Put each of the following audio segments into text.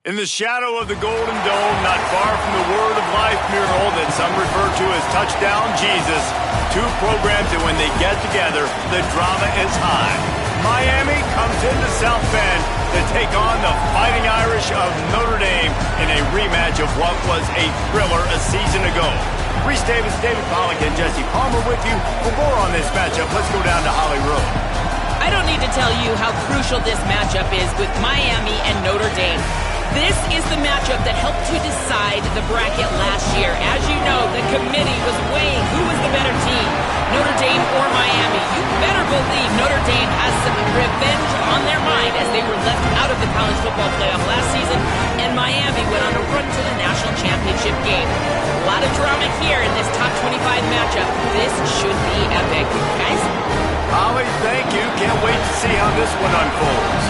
In the shadow of the Golden Dome, not far from the Word of Life mural that some refer to as Touchdown Jesus, two programs that when they get together, the drama is high. Miami comes into South Bend to take on the Fighting Irish of Notre Dame in a rematch of what was a thriller a season ago. Reese Davis, David Pollack, and Jesse Palmer with you. For more on this matchup, let's go down to Holly Road. I don't need to tell you how crucial this matchup is with Miami and Notre Dame. This is the matchup that helped to decide the bracket last year. As you know, the committee was weighing who was the better team, Notre Dame or Miami. You better believe Notre Dame has some revenge on their mind as they were left out of the college football playoff last season, and Miami went on a run to the national championship game. A lot of drama here in this top 25 matchup. This should be epic. Guys? Holly, thank you. Can't wait to see how this one unfolds.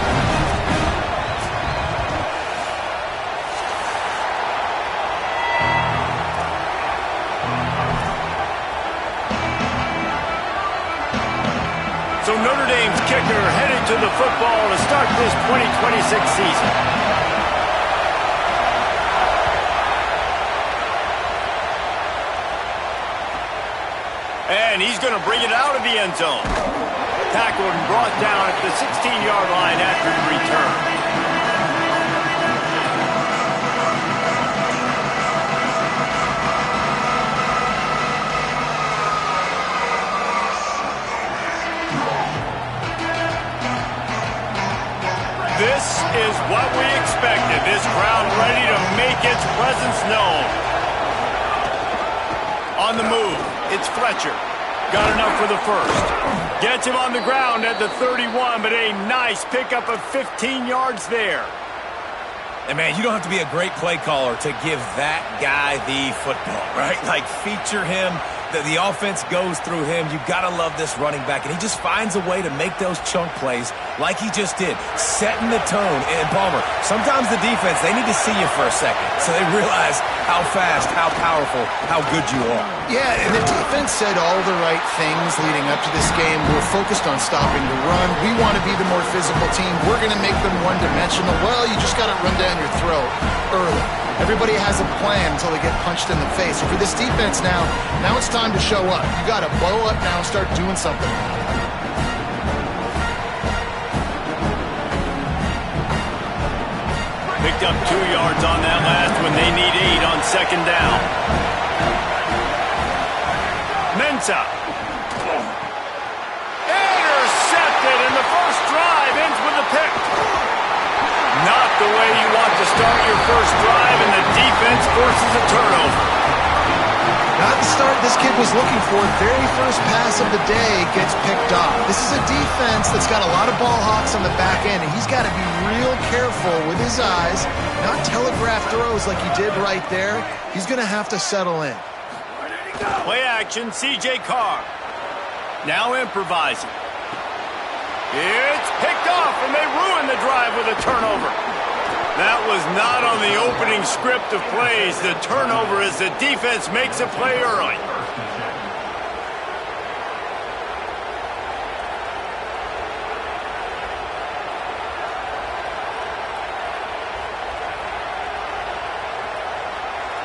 So Notre Dame's kicker headed to the football to start this 2026 season. And he's going to bring it out of the end zone. Tackled and brought down at the 16-yard line after the return. This is what we expected. This crowd ready to make its presence known. On the move, it's Fletcher. Got enough for the first. Gets him on the ground at the 31, but a nice pickup of 15 yards there. And, man, you don't have to be a great play caller to give that guy the football, right? Like, feature him. The offense goes through him. You got to love this running back. And he just finds a way to make those chunk plays like he just did, setting the tone. And, Palmer, sometimes the defense, they need to see you for a second so they realize how fast, how powerful, how good you are. Yeah, and the defense said all the right things leading up to this game. We're focused on stopping the run. We want to be the more physical team. We're going to make them one-dimensional. Well, you just got to run down your throat early. Everybody has a plan until they get punched in the face. So for this defense now it's time to show up. You got to blow up now and start doing something. Picked up 2 yards on that last one. They need 8 on second down. Mensah. Intercepted, and the first drive ends with a pick. Not the way you want to start your first drive, and the defense forces a turnover. Not the start this kid was looking for. Very first pass of the day gets picked off. This is a defense that's got a lot of ball hawks on the back end, and he's got to be real careful with his eyes, not telegraph throws like he did right there. He's going to have to settle in. Play action, C.J. Carr. Now improvising. It's picked off, and they ruin the drive with a turnover. That was not on the opening script of plays. The turnover as the defense makes a play early.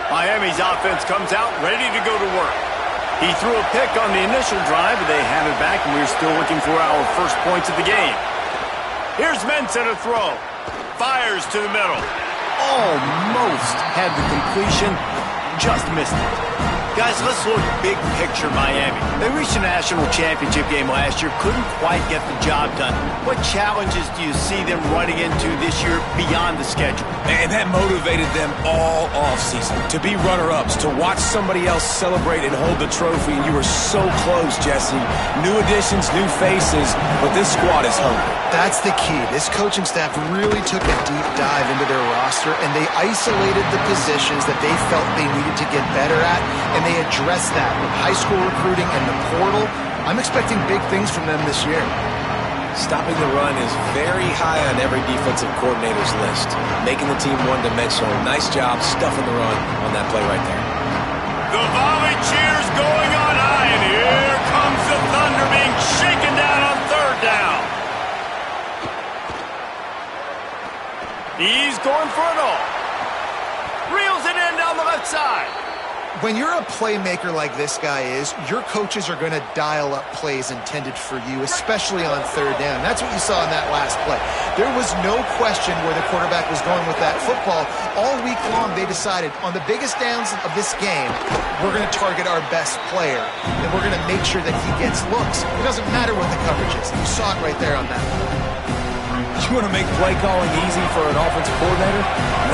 Miami's offense comes out ready to go to work. He threw a pick on the initial drive, but they have it back, and we're still looking for our first points of the game. Here's Mensah to throw. Fires to the middle. Almost had the completion, just missed it. Guys, let's look big picture Miami. They reached a national championship game last year, couldn't quite get the job done. What challenges do you see them running into this year beyond the schedule? And that motivated them all offseason to be runner-ups, to watch somebody else celebrate and hold the trophy. And you were so close, Jesse. New additions, new faces, but this squad is hungry. That's the key. This coaching staff really took a deep dive into their roster, and they isolated the positions that they felt they needed to get better at, and they addressed that with high school recruiting and the portal. I'm expecting big things from them this year. Stopping the run is very high on every defensive coordinator's list. Making the team one-dimensional. Nice job stuffing the run on that play right there. The volley cheers going on high, and here comes the Thunder being shaken down on third down. He's going for it all. Reels it in down the left side. When you're a playmaker like this guy is, your coaches are going to dial up plays intended for you, especially on third down. That's what you saw in that last play. There was no question where the quarterback was going with that football. All week long, they decided on the biggest downs of this game, we're going to target our best player, and we're going to make sure that he gets looks. It doesn't matter what the coverage is. You saw it right there on that play. You want to make play calling easy for an offensive coordinator?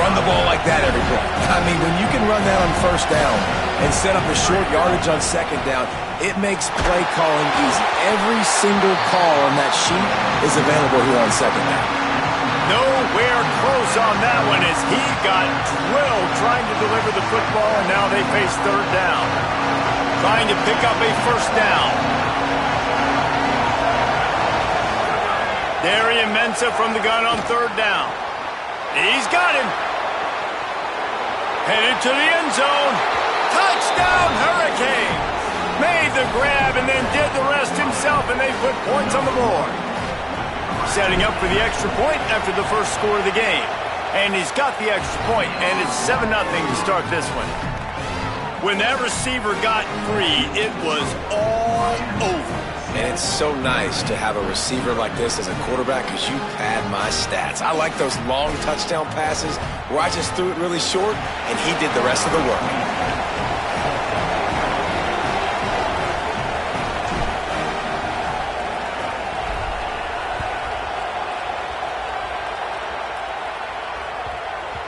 Run the ball like that every play. I mean, when you can run that on first down and set up a short yardage on second down, it makes play calling easy. Every single call on that sheet is available here on second down. Nowhere close on that one as he got drilled trying to deliver the football, and now they face third down. Trying to pick up a first down. Darian Mensah from the gun on third down. He's got him. Headed to the end zone. Touchdown, Hurricanes. Made the grab and then did the rest himself, and they put points on the board. Setting up for the extra point after the first score of the game. And he's got the extra point, and it's 7-0 to start this one. When that receiver got free, it was all over. And it's so nice to have a receiver like this as a quarterback because you pad my stats. I like those long touchdown passes where I just threw it really short and he did the rest of the work.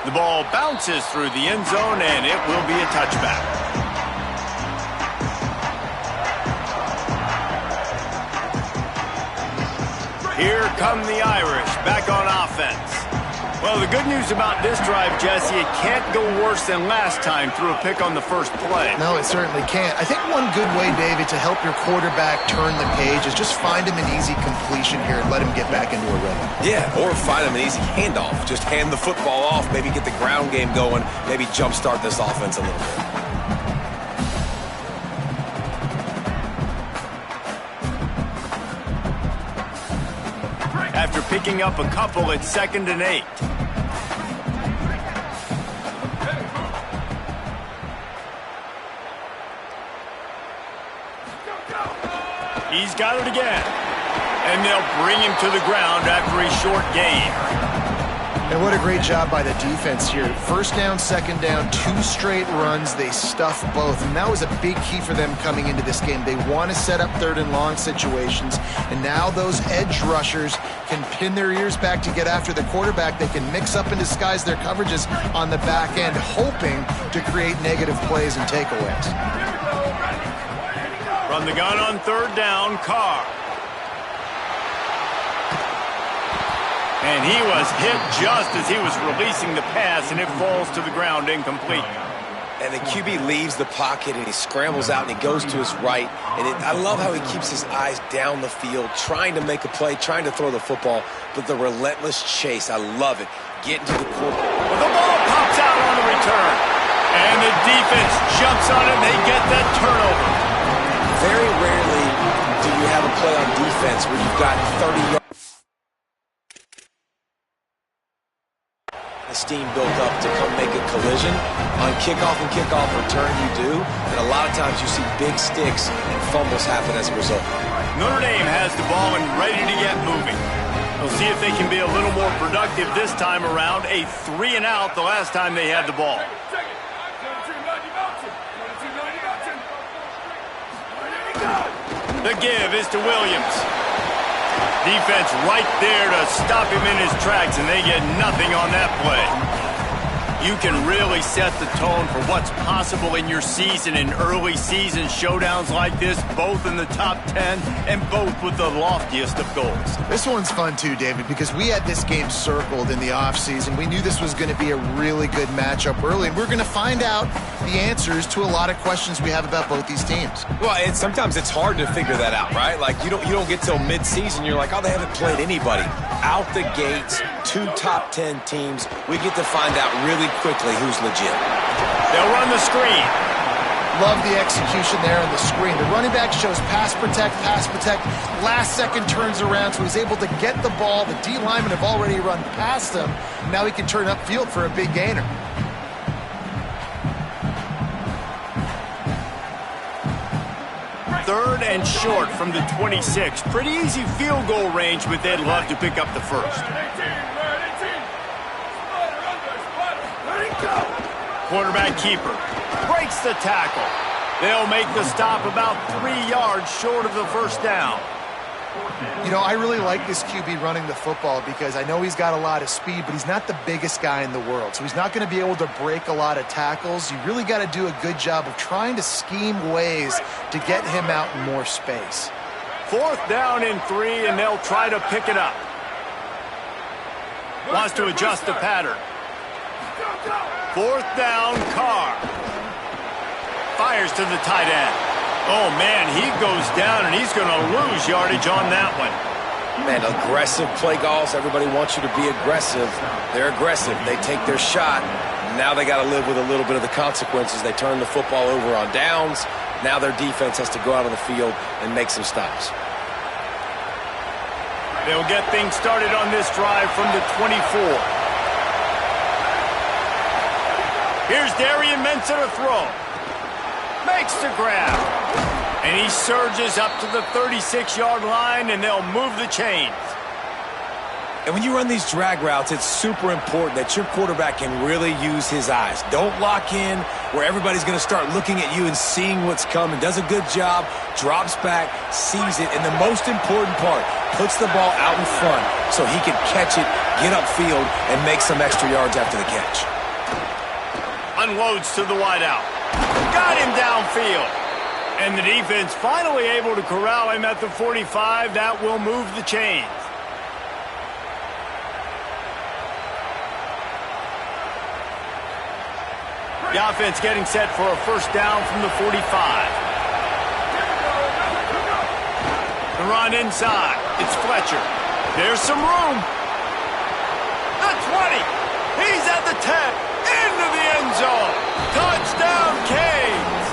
The ball bounces through the end zone, and it will be a touchback. Here come the Irish, back on offense. Well, the good news about this drive, Jesse, it can't go worse than last time through a pick on the first play. No, it certainly can't. I think one good way, David, to help your quarterback turn the page is just find him an easy completion here and let him get back into a rhythm. Yeah, or find him an easy handoff. Just hand the football off, maybe get the ground game going, maybe jumpstart this offense a little bit. After picking up a couple, it's 2nd and 8. He's got it again. And they'll bring him to the ground after a short gain. And what a great job by the defense here. First down, second down, 2 straight runs. They stuffed both, and that was a big key for them coming into this game. They want to set up third and long situations, and now those edge rushers can pin their ears back to get after the quarterback. They can mix up and disguise their coverages on the back end, hoping to create negative plays and takeaways. From the gun on third down, Carr. And he was hit just as he was releasing the pass, and it falls to the ground incomplete. And the QB leaves the pocket, and he scrambles out, and he goes to his right. And I love how he keeps his eyes down the field, trying to make a play, trying to throw the football, but the relentless chase, I love it. Get into the quarter. Well, the ball pops out on the return, and the defense jumps on it, and they get that turnover. Very rarely do you have a play on defense where you've got 30 yards. Steam built up to come make a collision. On kickoff and kickoff return you do, and a lot of times you see big sticks and fumbles happen as a result. Notre Dame has the ball and ready to get moving. We'll see if they can be a little more productive this time around. A 3 and out the last time they had the ball. The give is to Williams. Defense right there to stop him in his tracks, and they get nothing on that play. You can really set the tone for what's possible in your season in early season showdowns like this, both in the top 10 and both with the loftiest of goals. This one's fun too, David, because we had this game circled in the offseason. We knew this was going to be a really good matchup early, and we're going to find out the answers to a lot of questions we have about both these teams. Well, sometimes it's hard to figure that out, right? Like, you don't get till mid-season, you're like, oh, they haven't played anybody. Out the gates, 2 top 10 teams, we get to find out really quickly who's legit. They'll run the screen. Love the execution there on the screen. The running back shows pass protect, last second turns around, so he's able to get the ball. The D linemen have already run past him. Now he can turn upfield for a big gainer. Third and short from the 26. Pretty easy field goal range with Ed Love to pick up the first. Quarterback keeper breaks the tackle. They'll make the stop about 3 yards short of the first down. You know, I really like this QB running the football because I know he's got a lot of speed, but he's not the biggest guy in the world. So he's not going to be able to break a lot of tackles. You really got to do a good job of trying to scheme ways to get him out in more space. 4th down and 3, and they'll try to pick it up. Wants to adjust the pattern. 4th down, Carr. Fires to the tight end. Oh, man, he goes down, and he's going to lose yardage on that one. Man, aggressive play calls. Everybody wants you to be aggressive. They're aggressive. They take their shot. Now they got to live with a little bit of the consequences. They turn the football over on downs. Now their defense has to go out on the field and make some stops. They'll get things started on this drive from the 24. Here's Darian Mensa to throw. Makes the grab. And he surges up to the 36-yard line, and they'll move the chains. And when you run these drag routes, it's super important that your quarterback can really use his eyes. Don't lock in where everybody's going to start looking at you and seeing what's coming. Does a good job, drops back, sees it, and the most important part, puts the ball out in front so he can catch it, get upfield, and make some extra yards after the catch. Unloads to the wideout. Got him downfield. And the defense finally able to corral him at the 45. That will move the chains. The offense getting set for a first down from the 45. The run inside. It's Fletcher. There's some room. The 20. He's at the 10. Into the end zone. Touchdown, Canes.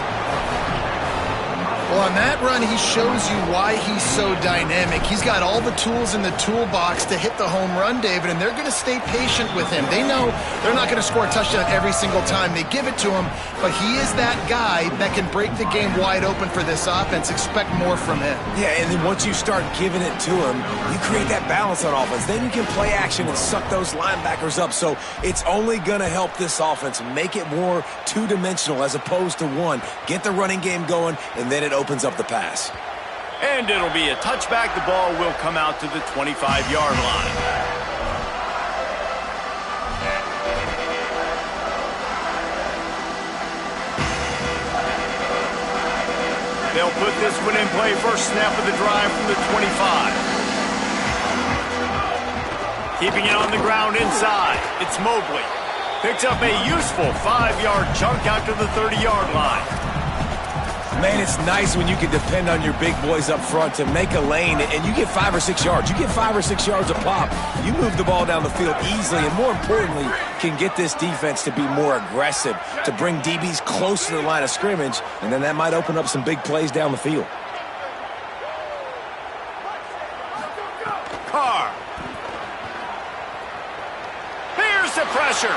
Well, on that run, he shows you why he's so dynamic. He's got all the tools in the toolbox to hit the home run, David, and they're going to stay patient with him. They know they're not going to score a touchdown every single time they give it to him, but he is that guy that can break the game wide open for this offense. Expect more from him. Yeah, and then once you start giving it to him, you create that balance on offense. Then you can play action and suck those linebackers up. So it's only going to help this offense make it more two-dimensional as opposed to one. Get the running game going, and then it opens up the pass. And it'll be a touchback. The ball will come out to the 25-yard line. They'll put this one in play. First snap of the drive from the 25. Keeping it on the ground inside. It's Mobley. Picks up a useful 5-yard chunk out to the 30-yard line. Man, it's nice when you can depend on your big boys up front to make a lane, and you get 5 or 6 yards. You get 5 or 6 yards a pop. You move the ball down the field easily, and more importantly, can get this defense to be more aggressive, to bring DBs close to the line of scrimmage, and then that might open up some big plays down the field. Carr. Here's the pressure.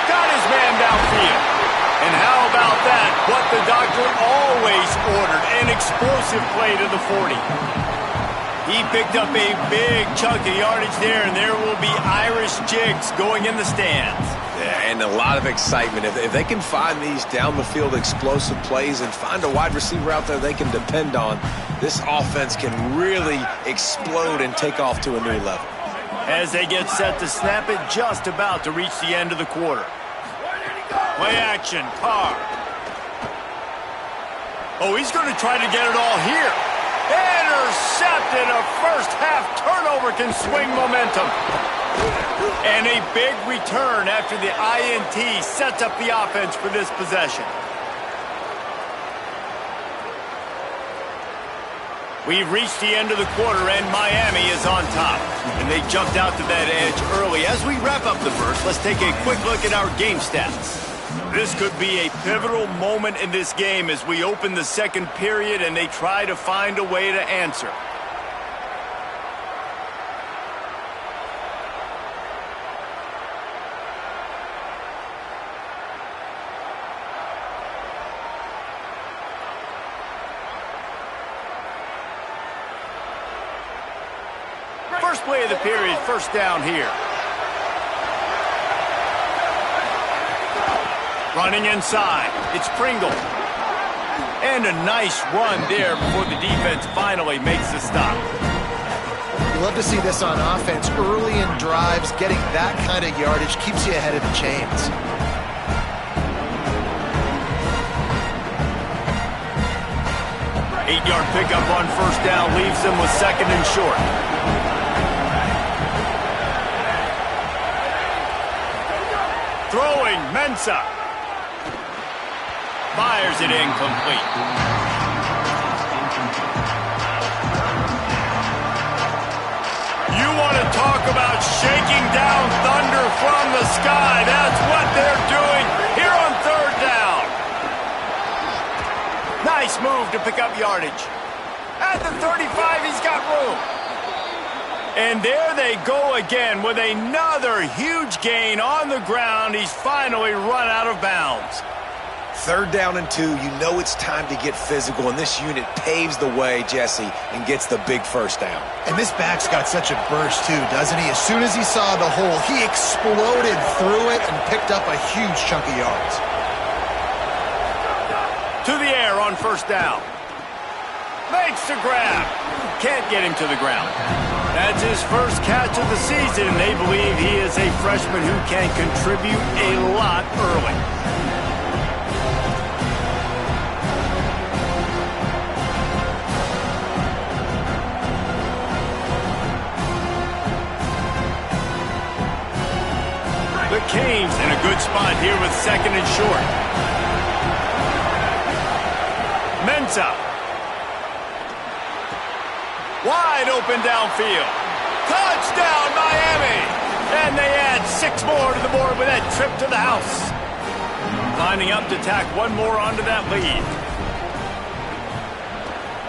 Got his man downfield. And how about that? What the doctor always ordered, an explosive play to the 40. He picked up a big chunk of yardage there, and there will be Irish jigs going in the stands. Yeah, and a lot of excitement. If they can find these down-the-field explosive plays and find a wide receiver out there they can depend on, this offense can really explode and take off to a new level. As they get set to snap it, just about to reach the end of the quarter. Play action, Carr. Oh, he's going to try to get it all here. Intercepted. A first-half turnover can swing momentum. And a big return after the INT sets up the offense for this possession. We've reached the end of the quarter, and Miami is on top. And they jumped out to that edge early. As we wrap up the first, let's take a quick look at our game stats. This could be a pivotal moment in this game as we open the second period and they try to find a way to answer. First play of the period, first down here. Running inside, it's Pringle. And a nice run there before the defense finally makes the stop. You love to see this on offense. Early in drives, getting that kind of yardage keeps you ahead of the chains. Eight-yard pickup on first down leaves them with second and short. Throwing, Mensah. Fires it incomplete. You want to talk about shaking down thunder from the sky. That's what they're doing here on third down. Nice move to pick up yardage. At the 35, he's got room. And there they go again with another huge gain on the ground. He's finally run out of bounds. Third down and 2, you know it's time to get physical, and this unit paves the way, Jesse, and gets the big first down. And this back's got such a burst too, doesn't he? As soon as he saw the hole, he exploded through it and picked up a huge chunk of yards. To the air on first down. Makes the grab. Can't get him to the ground. That's his first catch of the season, and they believe he is a freshman who can contribute a lot early. The Canes in a good spot here with second and short. Mensah. Wide open downfield. Touchdown, Miami! And they add 6 more to the board with that trip to the house. Lining up to tack one more onto that lead.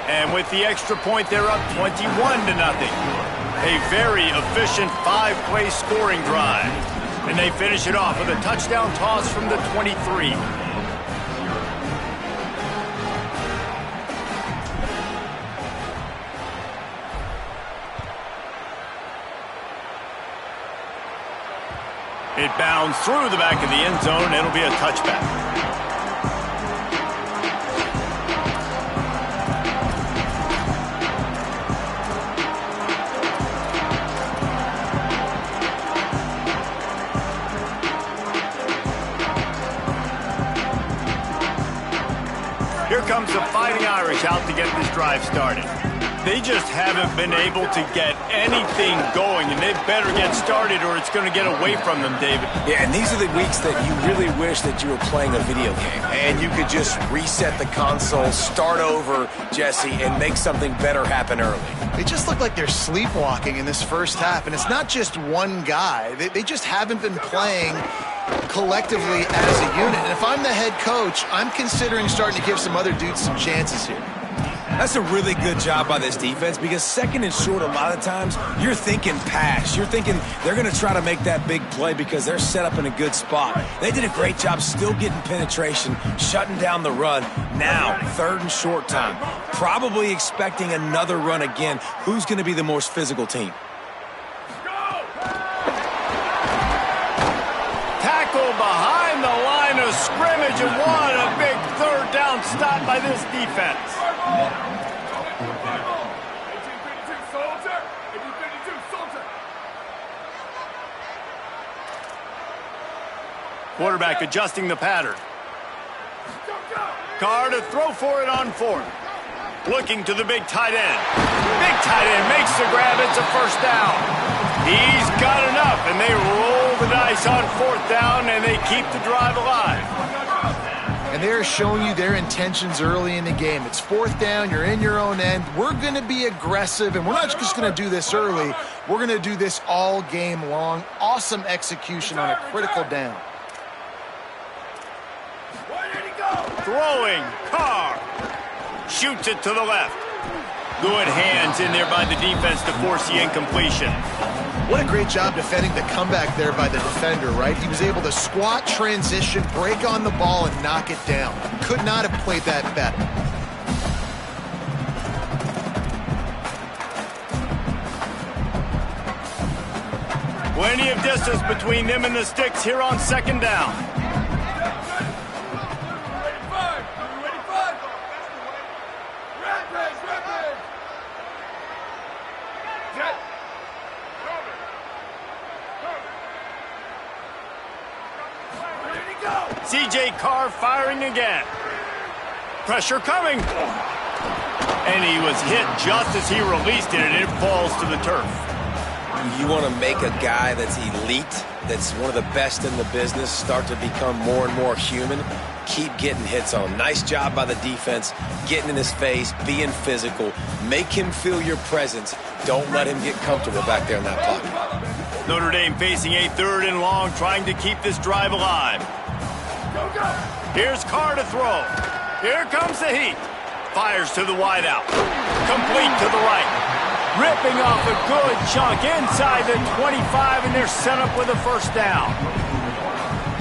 And with the extra point, they're up 21-0. A very efficient 5-play scoring drive. And they finish it off with a touchdown toss from the 23. It bounds through the back of the end zone. It'll be a touchback. Here comes the Fighting Irish out to get this drive started. They just haven't been able to get anything going, and they better get started or it's going to get away from them, David. Yeah, and these are the weeks that you really wish that you were playing a video game, and you could just reset the console, start over, Jesse, and make something better happen early. They just look like they're sleepwalking in this first half, and it's not just one guy. They just haven't been playing collectively as a unit. And if I'm the head coach, I'm considering starting to give some other dudes some chances here. That's a really good job by this defense because second and short, a lot of times, you're thinking pass. You're thinking they're going to try to make that big play because they're set up in a good spot. They did a great job still getting penetration, shutting down the run. Now, third and short time. Probably expecting another run again. Who's going to be the most physical team? Tackle behind the line of scrimmage, and what a big third down stop by this defense. Quarterback adjusting the pattern. Carr to throw for it on fourth. Looking to the big tight end. Big tight end makes the grab. It's a first down. He's got enough, and they roll the dice on fourth down, and they keep the drive alive. And they're showing you their intentions early in the game. It's fourth down. You're in your own end. We're going to be aggressive, and we're not just going to do this early. We're going to do this all game long. Awesome execution on a critical down. Throwing. Carr. Shoots it to the left. Good hands in there by the defense to force the incompletion. What a great job defending the comeback there by the defender, right? He was able to squat, transition, break on the ball, and knock it down. Could not have played that better. Plenty of distance between them and the sticks here on second down. C.J. Carr firing again. Pressure coming. And he was hit just as he released it, and it falls to the turf. You want to make a guy that's elite, that's one of the best in the business, start to become more and more human. Keep getting hits on him. Nice job by the defense, getting in his face, being physical. Make him feel your presence. Don't let him get comfortable back there in that pocket. Notre Dame facing a 3rd and long, trying to keep this drive alive. Here's Carr to throw. Here comes the heat. Fires to the wideout. Complete to the right. Ripping off a good chunk inside the 25, and they're set up with a first down.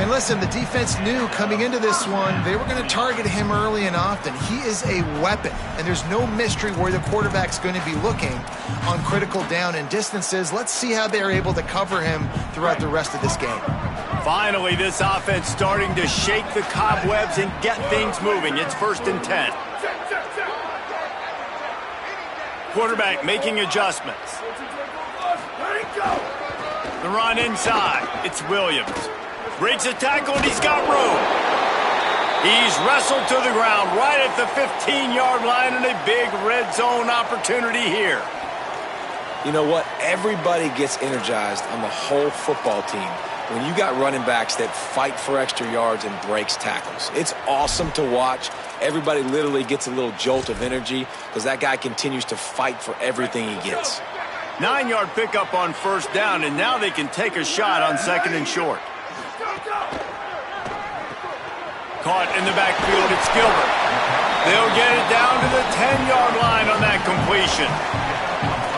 And listen, the defense knew coming into this one, they were going to target him early and often. He is a weapon, and there's no mystery where the quarterback's going to be looking on critical down and distances. Let's see how they're able to cover him throughout the rest of this game. Finally, this offense starting to shake the cobwebs and get things moving. It's 1st and 10. Quarterback making adjustments. The run inside. It's Williams. Breaks a tackle, and he's got room. He's wrestled to the ground right at the 15-yard line, and a big red zone opportunity here. You know what? Everybody gets energized on the whole football team when you got running backs that fight for extra yards and breaks tackles. It's awesome to watch. Everybody literally gets a little jolt of energy because that guy continues to fight for everything he gets. 9-yard pickup on first down, and now they can take a shot on 2nd and short. Caught in the backfield, it's Gilbert. They'll get it down to the 10-yard line on that completion.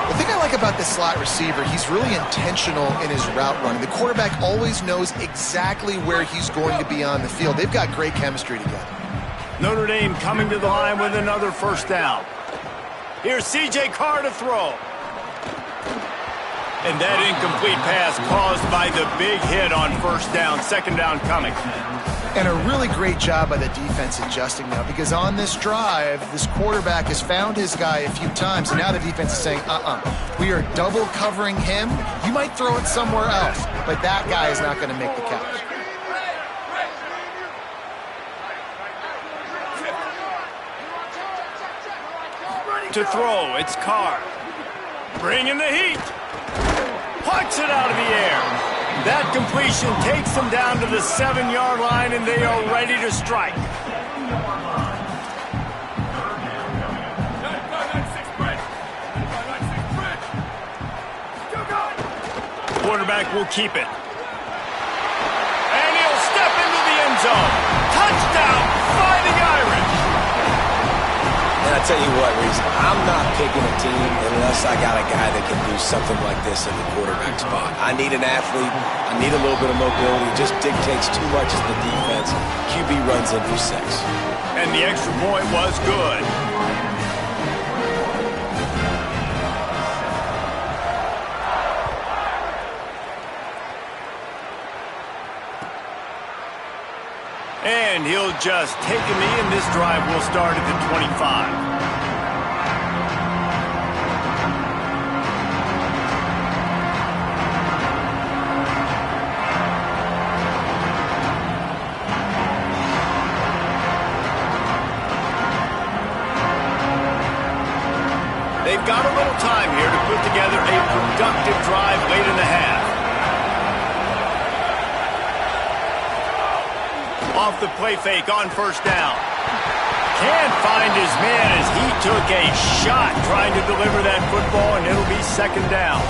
The thing I like about this slot receiver, he's really intentional in his route running. The quarterback always knows exactly where he's going to be on the field. They've got great chemistry together. Notre Dame coming to the line with another first down. Here's C.J. Carr to throw. And that incomplete pass caused by the big hit on first down. 2nd down coming. And a really great job by the defense adjusting now, because on this drive, this quarterback has found his guy a few times, and now the defense is saying, we are double covering him. You might throw it somewhere else, but that guy is not going to make the catch. To throw, it's Carr. Bringing the heat. Pucks it out of the air. That completion takes them down to the 7-yard line, and they are ready to strike. Quarterback will keep it. And he'll step into the end zone. Touchdown, Fighting Irish. And I tell you what, Reese, I'm not picking a team unless I got a guy that can do something like this in the quarterback spot. I need an athlete. I need a little bit of mobility. It just dictates too much as the defense. QB runs in for 6. And the extra point was good. And he'll just take a knee, and this drive will start at the 25. They've got a little time here to put together a productive drive late in the half. Off the play fake on first down. Can't find his man as he took a shot trying to deliver that football, and it'll be 2nd down.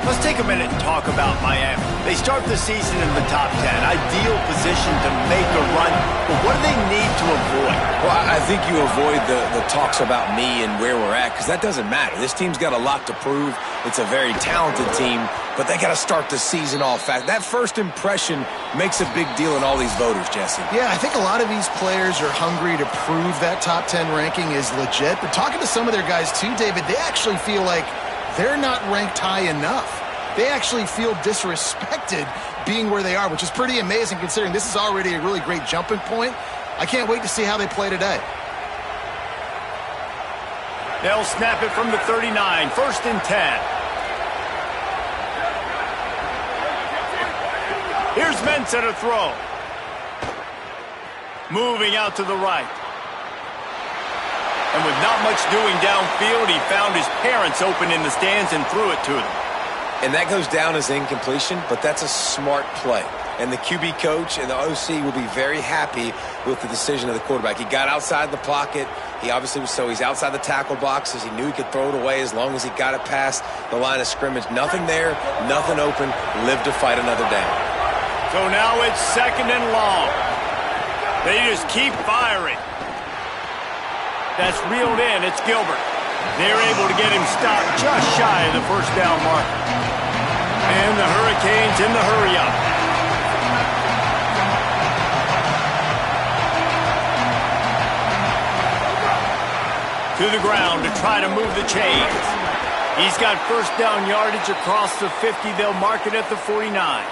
Let's take a minute and talk about Miami. They start the season in the top 10. Ideal position to make a run, but what do they need to avoid? Well, I think you avoid the talks about me and where we're at, because that doesn't matter. This team's got a lot to prove. It's a very talented team, but they got to start the season off fast. That first impression makes a big deal in all these voters, Jesse. Yeah, I think a lot of these players are hungry to prove that top 10 ranking is legit, but talking to some of their guys too, David, they actually feel like they're not ranked high enough. They actually feel disrespected being where they are, which is pretty amazing considering this is already a really great jumping point. I can't wait to see how they play today. They'll snap it from the 39, 1st and 10. Here's Mensah to throw. Moving out to the right. And with not much doing downfield, he found his parents open in the stands and threw it to them. And that goes down as incompletion, but that's a smart play. And the QB coach and the OC will be very happy with the decision of the quarterback. He got outside the pocket. He obviously was he's outside the tackle boxes. He knew he could throw it away as long as he got it past the line of scrimmage. Nothing there, nothing open. Live to fight another down. So now it's 2nd and long. They just keep firing. That's reeled in. It's Gilbert. They're able to get him stopped just shy of the 1st down marker. And the Hurricanes in the hurry-up. To the ground to try to move the chains. He's got 1st down yardage across the 50. They'll mark it at the 49.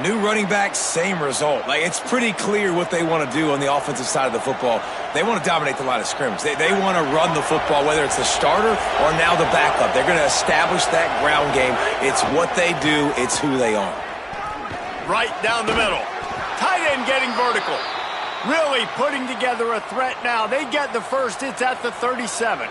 New running back, same result. It's pretty clear what they want to do on the offensive side of the football. They want to dominate the line of scrimmage. They want to run the football, whether it's the starter or now the backup. They're going to establish that ground game. It's what they do. It's who they are. Right down the middle. Tight end getting vertical. Really putting together a threat now. They get the first. It's at the 37.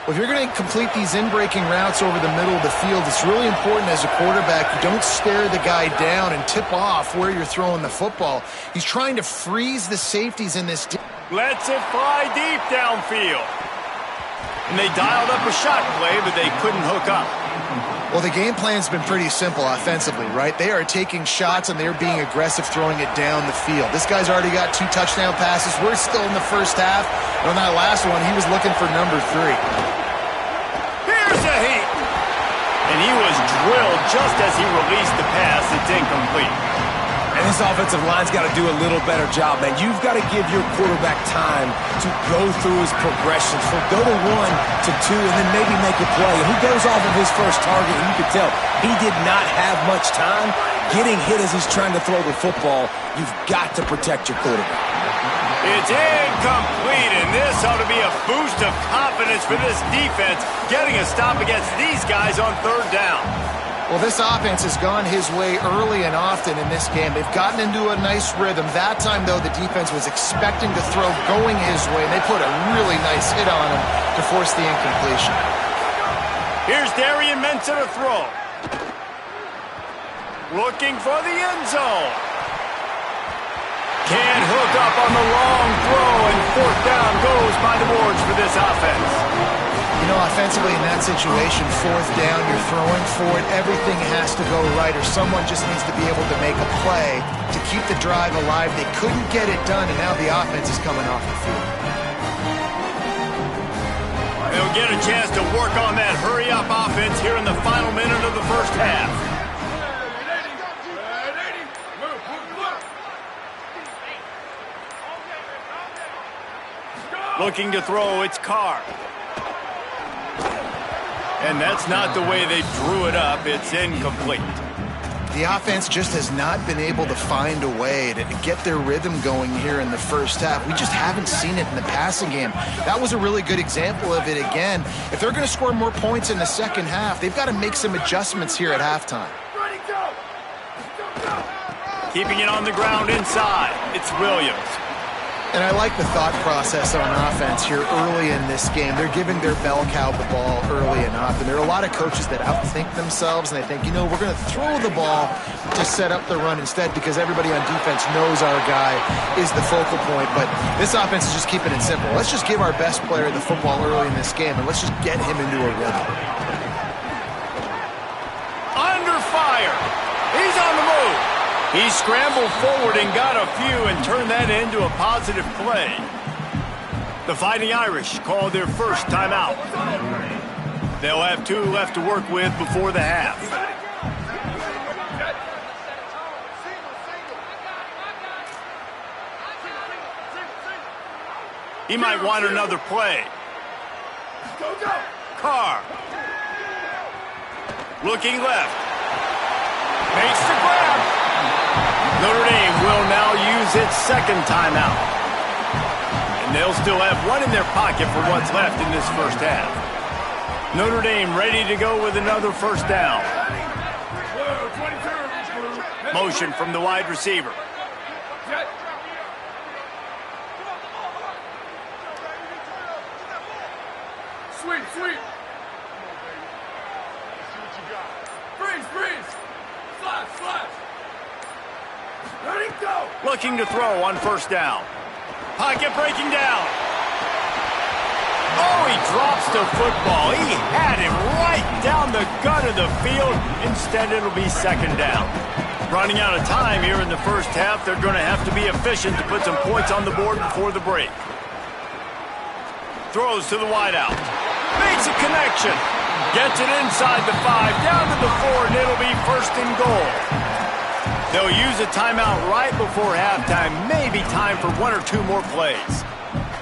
Well, if you're going to complete these in-breaking routes over the middle of the field, it's really important as a quarterback you don't stare the guy down and tip off where you're throwing the football. He's trying to freeze the safeties in this. Lets it fly deep downfield. And they dialed up a shot play, but they couldn't hook up. Well, the game plan's been pretty simple offensively, right? They are taking shots and they're being aggressive throwing it down the field. This guy's already got 2 touchdown passes. We're still in the 1st half. And on that last one, he was looking for number 3. Here's a heat. And he was drilled just as he released the pass. It's incomplete. And this offensive line's got to do a little better job, man. You've got to give your quarterback time to go through his progressions. From go to 1 to 2 and then maybe make a play. And he goes off of his first target, and you can tell he did not have much time getting hit as he's trying to throw the football. You've got to protect your quarterback. It's incomplete, and this ought to be a boost of confidence for this defense, getting a stop against these guys on 3rd down. Well, this offense has gone his way early and often in this game. They've gotten into a nice rhythm. That time, though, the defense was expecting to throw going his way, and they put a really nice hit on him to force the incompletion. Here's Darian Mensah to throw. Looking for the end zone. Can't hook up on the long throw, and 4th down goes by the boards for this offense. You know, offensively in that situation, 4th down, you're throwing for it. Everything has to go right, or someone just needs to be able to make a play to keep the drive alive. They couldn't get it done, and now the offense is coming off the field. They'll get a chance to work on that hurry-up offense here in the final minute of the 1st half. Looking to throw, it's Carr. And that's not the way they drew it up. It's incomplete. The offense just has not been able to find a way to get their rhythm going here in the 1st half. We just haven't seen it in the passing game. That was a really good example of it again. If they're going to score more points in the 2nd half, they've got to make some adjustments here at halftime. Keeping it on the ground inside. It's Williams. And I like the thought process on offense here early in this game. They're giving their bell cow the ball early enough. And there are a lot of coaches that outthink themselves, and they think, you know, we're going to throw the ball to set up the run instead because everybody on defense knows our guy is the focal point. But this offense is just keeping it simple. Let's just give our best player the football early in this game, and let's just get him into a rhythm. fire. He's on the move. He scrambled forward and got a few and turned that into a positive play. The Fighting Irish called their first timeout. They'll have 2 left to work with before the half. He might want another play. Carr. Looking left. Makes the grab. Notre Dame will now use its second timeout. And they'll still have 1 in their pocket for what's left in this first half. Notre Dame ready to go with another first down. Motion from the wide receiver. Sweet. Freeze. Slash. Ready, go. Looking to throw on first down. Pocket breaking down. Oh, he drops the football. He had him right down the gut of the field. Instead, it'll be second down. Running out of time here in the first half. They're going to have to be efficient to put some points on the board before the break. Throws to the wideout. Makes a connection. Gets it inside the 5, down to the 4, and it'll be first and goal. They'll use a timeout right before halftime. Maybe time for 1 or 2 more plays.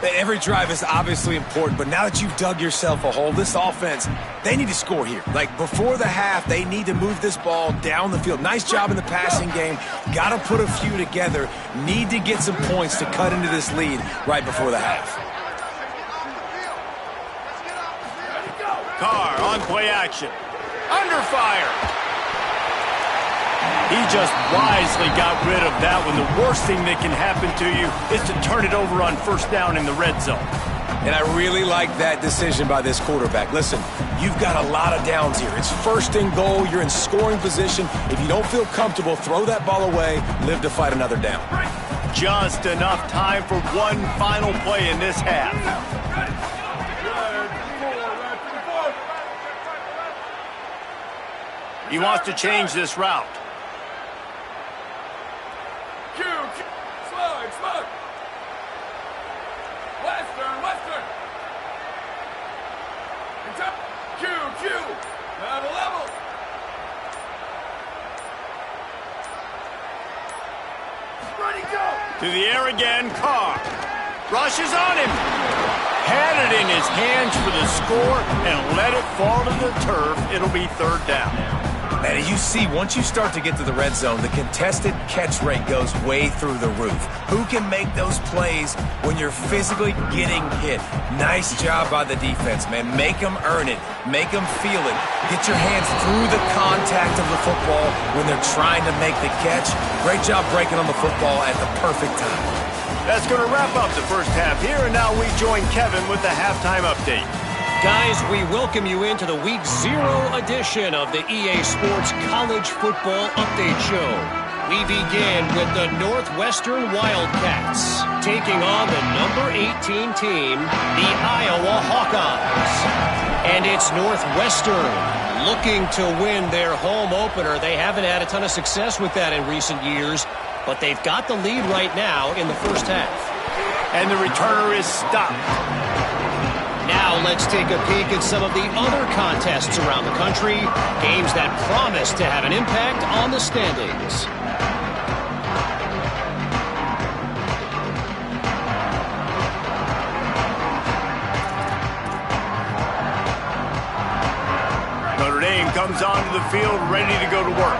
Every drive is obviously important, but now that you've dug yourself a hole, this offense, they need to score here. Like, before the half, they need to move this ball down the field. Nice job in the passing game. Got to put a few together. Need to get some points to cut into this lead right before the half. Carr on play action. Under fire. He just wisely got rid of that one. The worst thing that can happen to you is to turn it over on first down in the red zone. And I really like that decision by this quarterback. Listen, you've got a lot of downs here. It's first and goal. You're in scoring position. If you don't feel comfortable, throw that ball away. Live to fight another down. Just enough time for one final play in this half. He wants to change this route. Slug. Western. Q. Level. Ready, go. To the air again, Carr. Rushes on him. Had it in his hands for the score and let it fall to the turf. It'll be third down. And you see, once you start to get to the red zone, the contested catch rate goes way through the roof. Who can make those plays when you're physically getting hit? Nice job by the defense, man. Make them earn it. Make them feel it. Get your hands through the contact of the football when they're trying to make the catch. Great job breaking on the football at the perfect time. That's going to wrap up the first half here, and now we join Kevin with the halftime update. Guys, we welcome you into the Week 0 edition of the EA Sports College Football Update Show. We begin with the Northwestern Wildcats taking on the number 18 team, the Iowa Hawkeyes. And it's Northwestern looking to win their home opener. They haven't had a ton of success with that in recent years, but they've got the lead right now in the first half. And the returner is stopped. Now let's take a peek at some of the other contests around the country, games that promise to have an impact on the standings. Notre Dame comes onto the field ready to go to work.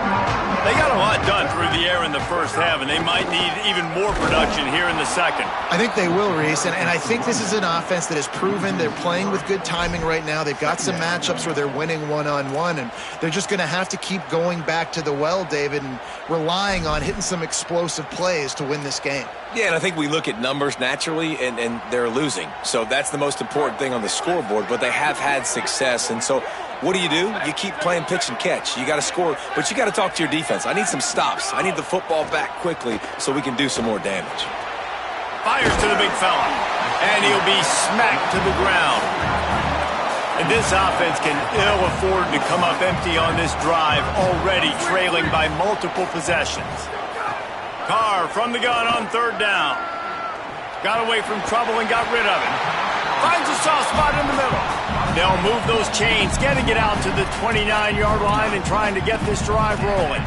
They got a lot done through the air in the first half, and they might need even more production here in the second. I think they will, Reese, and I think this is an offense that has proven they're playing with good timing right now. They've got some matchups where they're winning one-on-one, and they're just going to have to keep going back to the well, David, and relying on hitting some explosive plays to win this game. Yeah, and I think we look at numbers naturally, and they're losing. So that's the most important thing on the scoreboard, but they have had success. And so what do? You keep playing pitch and catch. You got to score, but you got to talk to your defense. I need some stops. I need the football back quickly so we can do some more damage. Fires to the big fella, and he'll be smacked to the ground. And this offense can ill afford to come up empty on this drive, already trailing by multiple possessions. Carr from the gun on third down. Got away from trouble and got rid of it. Finds a soft spot in the middle. They'll move those chains, getting it out to the 29-yard line and trying to get this drive rolling.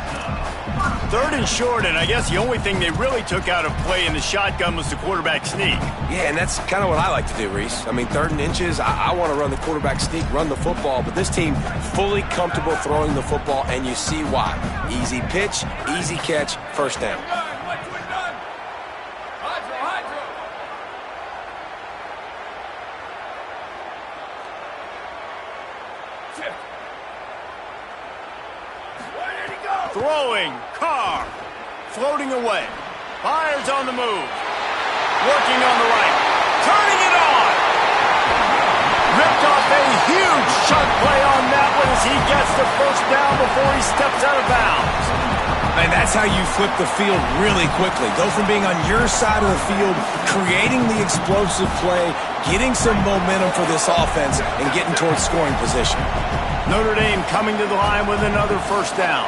Third and short, and I guess the only thing they really took out of play in the shotgun was the quarterback sneak. Yeah, and that's kind of what I like to do, Reese. I mean, third and inches, I want to run the quarterback sneak, run the football, but this team fully comfortable throwing the football, and you see why. Easy pitch, easy catch, first down. Throwing, Carr, floating away, fires on the move, working on the right, turning it on. Ripped off a huge chunk play on that one as he gets the first down before he steps out of bounds. And that's how you flip the field really quickly. Go from being on your side of the field, creating the explosive play, getting some momentum for this offense, and getting towards scoring position. Notre Dame coming to the line with another first down.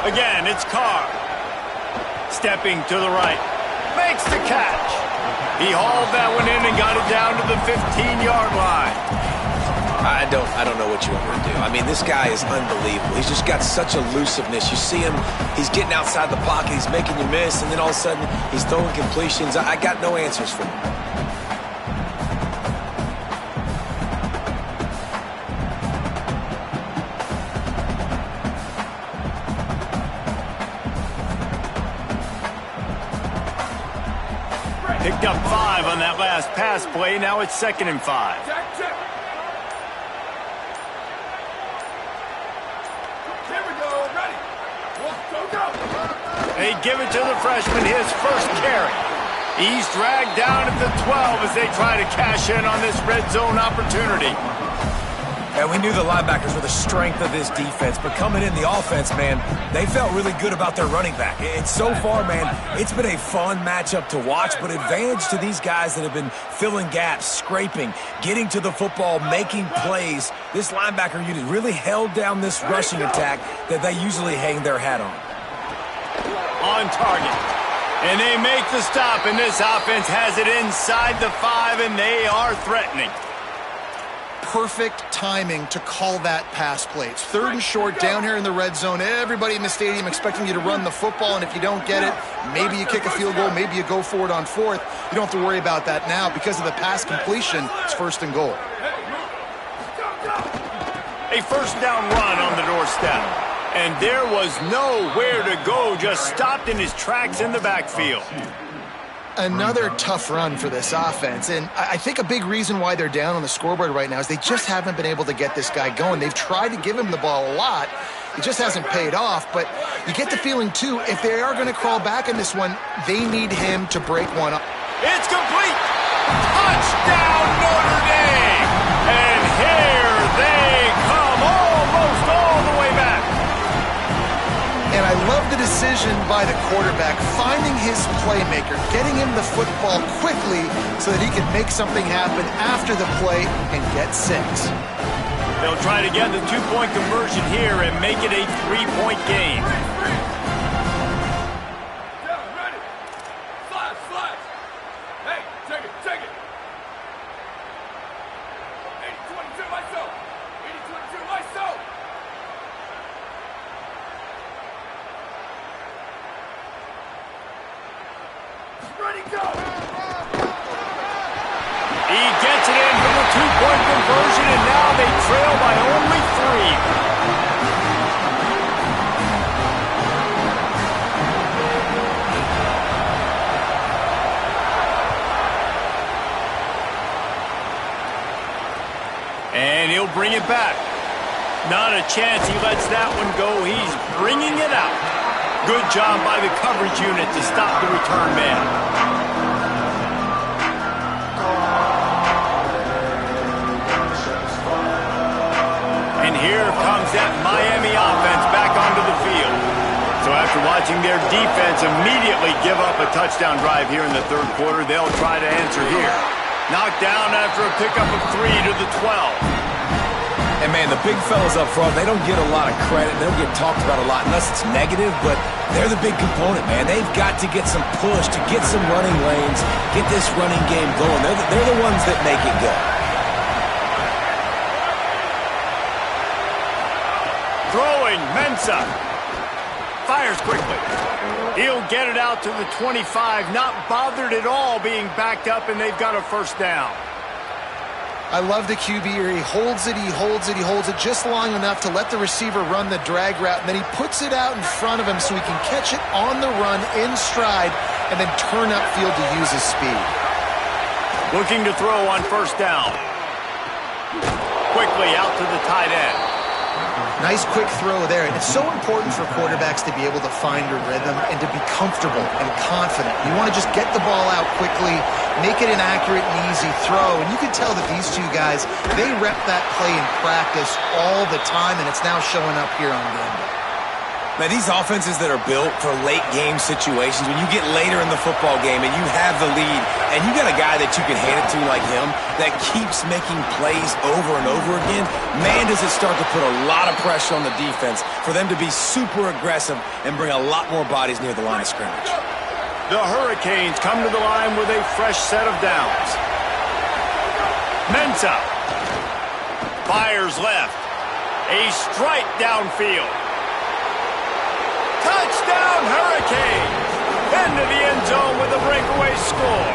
Again, it's Carr. Stepping to the right. Makes the catch. He hauled that one in and got it down to the 15-yard line. I don't know what you want me to do. I mean, this guy is unbelievable. He's just got such elusiveness. You see him, he's getting outside the pocket, he's making you miss, and then all of a sudden, he's throwing completions. I got no answers for him. Picked up 5 on that last pass play. Now it's 2nd and 5. Check, check. Here we go. Ready. Go, go. They give it to the freshman, his first carry. He's dragged down at the 12 as they try to cash in on this red zone opportunity. And we knew the linebackers were the strength of this defense, but coming in the offense, man, they felt really good about their running back. It's so far, man, it's been a fun matchup to watch, but advantage to these guys that have been filling gaps, scraping, getting to the football, making plays. This linebacker unit really held down this rushing attack that they usually hang their hat on. On target. And they make the stop, and this offense has it inside the 5, and they are threatening. Perfect timing to call that pass play. It's 3rd and short down here in the red zone. Everybody in the stadium expecting you to run the football, and if you don't get it, maybe you kick a field goal, maybe you go for it on 4th. You don't have to worry about that now. Because of the pass completion, it's 1st and goal. A first down run on the doorstep. And there was nowhere to go, just stopped in his tracks in the backfield. Another tough run for this offense, and I think a big reason why they're down on the scoreboard right now is they just haven't been able to get this guy going. They've tried to give him the ball a lot. It just hasn't paid off, but you get the feeling, too, if they are going to crawl back in this one, they need him to break one up. It's complete! Touchdown, Notre Dame! And here they come, almost all the way back. And I love the decision by the quarterback, finding his playmaker, getting him the football quickly so that he can make something happen after the play and get 6. They'll try to get the 2-point conversion here and make it a 3-point game. Down, ready. Slash, slash. Hey, take it, take it. 80-22, myself. 80-22, myself. Ready, go! He gets it in for the 2-point conversion, and now they trail by only 3. And he'll bring it back. Not a chance he lets that one go. He's bringing it out. Good job by the coverage unit to stop the return man. here comes that Miami offense back onto the field. So after watching their defense immediately give up a touchdown drive here in the third quarter, they'll try to answer here. Knocked down after a pickup of 3 to the 12. And, man, the big fellas up front, they don't get a lot of credit. They don't get talked about a lot unless it's negative, but they're the big component, man. They've got to get some push, to get some running lanes, get this running game going. They're the ones that make it go. Throwing, Mensah. Fires quickly. He'll get it out to the 25, not bothered at all being backed up, and they've got a first down. I love the QB here. He holds it just long enough to let the receiver run the drag route, and then he puts it out in front of him so he can catch it on the run in stride and then turn upfield to use his speed. Looking to throw on first down. Quickly out to the tight end. Nice quick throw there. And it's so important for quarterbacks to be able to find a rhythm and to be comfortable and confident. You want to just get the ball out quickly, make it an accurate and easy throw. And you can tell that these two guys, they rep that play in practice all the time, and it's now showing up here on game day. Now, these offenses that are built for late game situations, when you get later in the football game and you have the lead and you got a guy that you can hand it to like him that keeps making plays over and over again, man, does it start to put a lot of pressure on the defense for them to be super aggressive and bring a lot more bodies near the line of scrimmage. The Hurricanes come to the line with a fresh set of downs. Mensah fires left. A strike downfield. Touchdown, Hurricanes! Into the end zone with a breakaway score.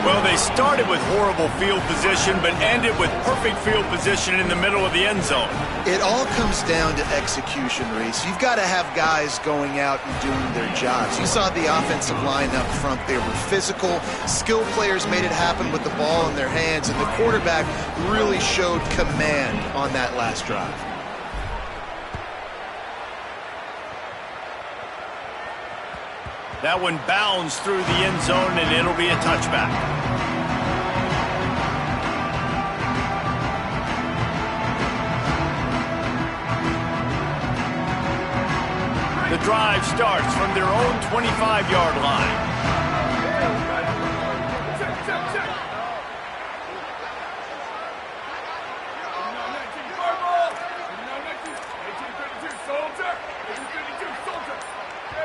Well, they started with horrible field position, but ended with perfect field position in the middle of the end zone. It all comes down to execution, Reese. You've got to have guys going out and doing their jobs. You saw the offensive line up front. They were physical. Skill players made it happen with the ball in their hands, and the quarterback really showed command on that last drive. That one bounds through the end zone, and it'll be a touchback. The drive starts from their own 25-yard line.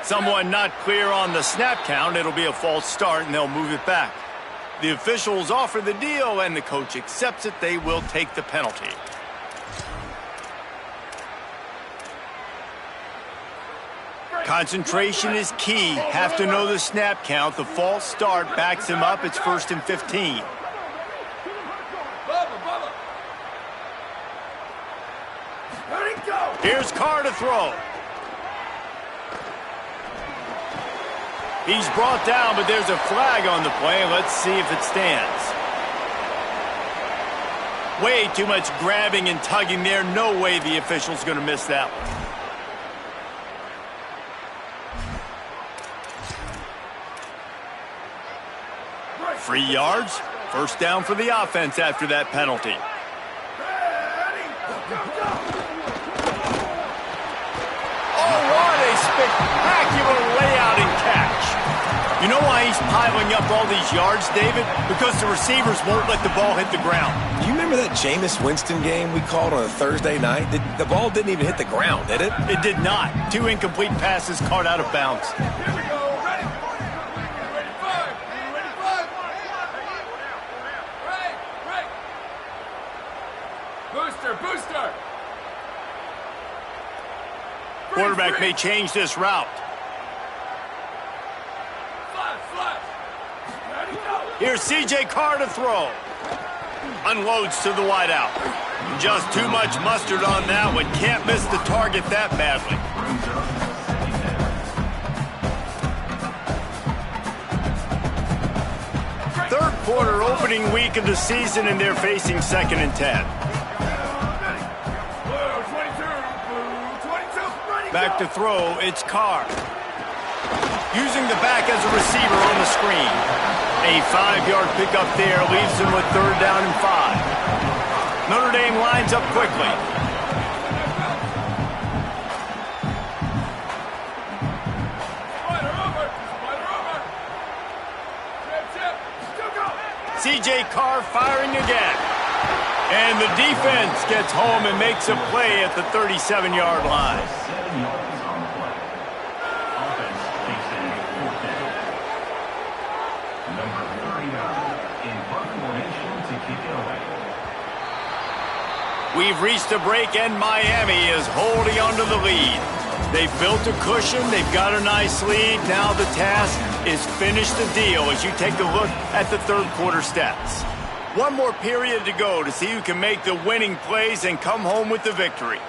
Someone not clear on the snap count. It'll be a false start, and they'll move it back. The officials offer the deal, and the coach accepts it. They will take the penalty. Concentration is key. Have to know the snap count. The false start backs him up. It's 1st and 15. Here's Carr to throw. He's brought down, but there's a flag on the play. Let's see if it stands. Way too much grabbing and tugging there. No way the official's going to miss that one. 3 yards. First down for the offense after that penalty. Oh, what a spectacular layout and catch. You know why he's piling up all these yards, David? Because the receivers won't let the ball hit the ground. You remember that Jameis Winston game we called on a Thursday night? The ball didn't even hit the ground, did it? It did not. 2 incomplete passes caught out of bounds. Here we go. Ready? Ready, 5. Ready, 5. Right. Booster. Quarterback may change this route. Here's C.J. Carr to throw. Unloads to the wideout. Just too much mustard on that one. Can't miss the target that badly. Third quarter, opening week of the season, and they're facing 2nd and 10. Back to throw, it's Carr. Using the back as a receiver on the screen. A 5-yard pickup there leaves him with 3rd down and 5. Notre Dame lines up quickly. C.J. Carr firing again. And the defense gets home and makes a play at the 37-yard line. We've reached a break, and Miami is holding onto the lead. They've built a cushion. They've got a nice lead. Now the task is finish the deal as you take a look at the third quarter stats. One more period to go to see who can make the winning plays and come home with the victory.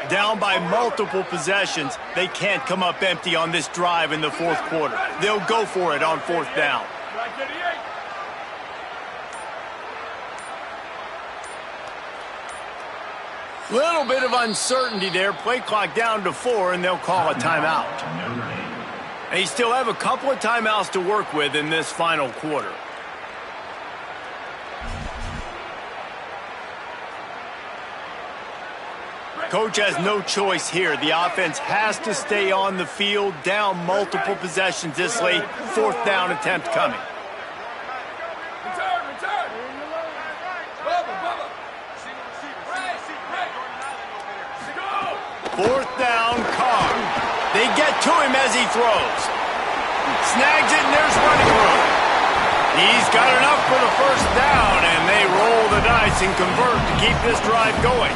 Down by multiple possessions, they can't come up empty on this drive in the fourth quarter. They'll go for it on fourth down. Little bit of uncertainty there. Play clock down to 4, and they'll call a timeout. They still have a couple of timeouts to work with in this final quarter. Coach has no choice here. The offense has to stay on the field, down multiple possessions this late. Fourth down attempt coming. Fourth down, Carr. They get to him as he throws. Snags it, and there's running room. He's got enough for the first down, and they roll the dice and convert to keep this drive going.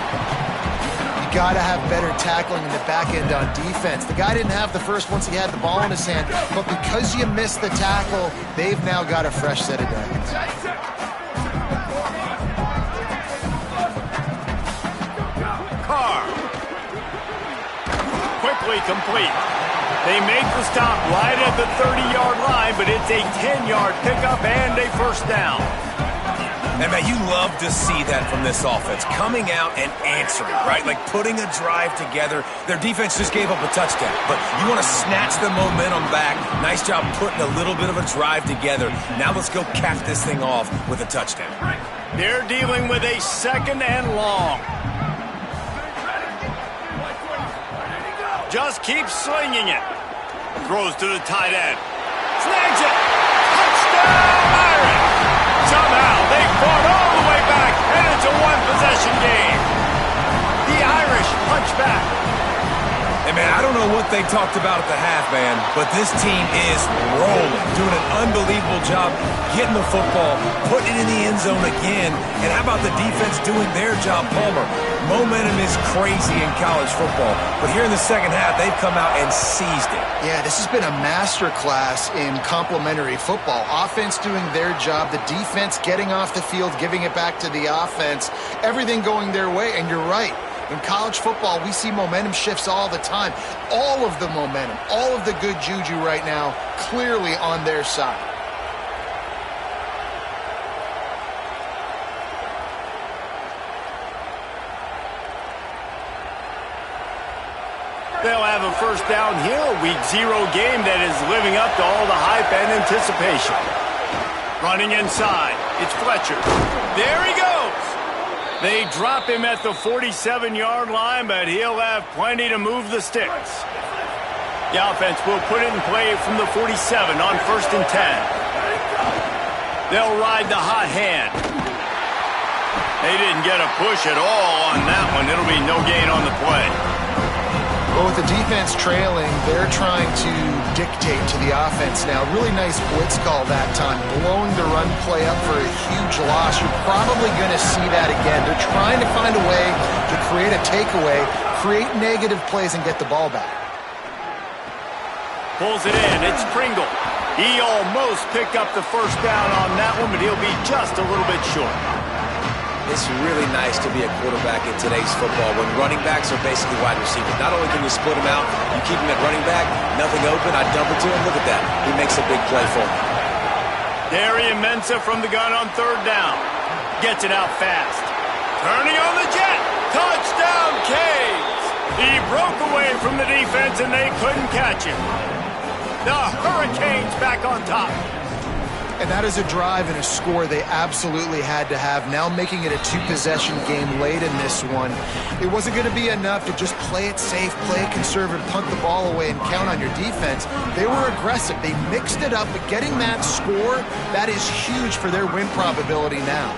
Got to have better tackling in the back end on defense. The guy didn't have the first once he had the ball in his hand, but because you missed the tackle, they've now got a fresh set of downs. Carr. Quickly complete. They make the stop right at the 30-yard line, but it's a 10-yard pickup and a first down. And, man, you love to see that from this offense, coming out and answering, right? Like putting a drive together. Their defense just gave up a touchdown, but you want to snatch the momentum back. Nice job putting a little bit of a drive together. Now let's go cap this thing off with a touchdown. They're dealing with a second and long. Just keeps slinging it. Throws to the tight end. Snags it. Touchdown, Irish. Somehow they fought all the way back, and it's a one-possession game. The Irish punch back. Hey, man, I don't know what they talked about at the half, man, but this team is rolling, doing an unbelievable job getting the football, putting it in the end zone again, and how about the defense doing their job, Palmer? Momentum is crazy in college football, but here in the second half, they've come out and seized it. Yeah, this has been a masterclass in complementary football. Offense doing their job, the defense getting off the field, giving it back to the offense, everything going their way, and you're right. In college football, we see momentum shifts all the time. All of the momentum, all of the good juju right now, clearly on their side. They'll have a first down here, a Week 0 game that is living up to all the hype and anticipation. Running inside, it's Fletcher. There he goes. They drop him at the 47-yard line, but he'll have plenty to move the sticks. The offense will put it in play from the 47 on 1st and 10. They'll ride the hot hand. They didn't get a push at all on that one. It'll be no gain on the play. Well, with the defense trailing, they're trying to dictate to the offense now. Really nice blitz call that time, blowing the run play up for a huge loss. You're probably going to see that again. They're trying to find a way to create a takeaway, create negative plays, and get the ball back. Pulls it in. It's Pringle. He almost picked up the first down on that one, but he'll be just a little bit short. It's really nice to be a quarterback in today's football when running backs are basically wide receivers. Not only can you split them out, you keep them at running back, nothing open, I dump it to him. Look at that. He makes a big play for him. Darian Mensah from the gun on 3rd down. Gets it out fast. Turning on the jet. Touchdown, Canes. He broke away from the defense, and they couldn't catch him. The Hurricanes back on top. And that is a drive and a score they absolutely had to have. Now making it a two-possession game late in this one. It wasn't going to be enough to just play it safe, play it conservative, punt the ball away, and count on your defense. They were aggressive. They mixed it up, but getting that score, that is huge for their win probability now.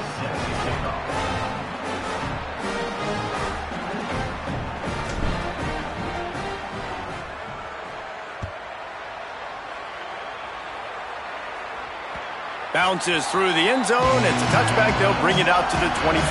Bounces through the end zone. It's a touchback. They'll bring it out to the 25.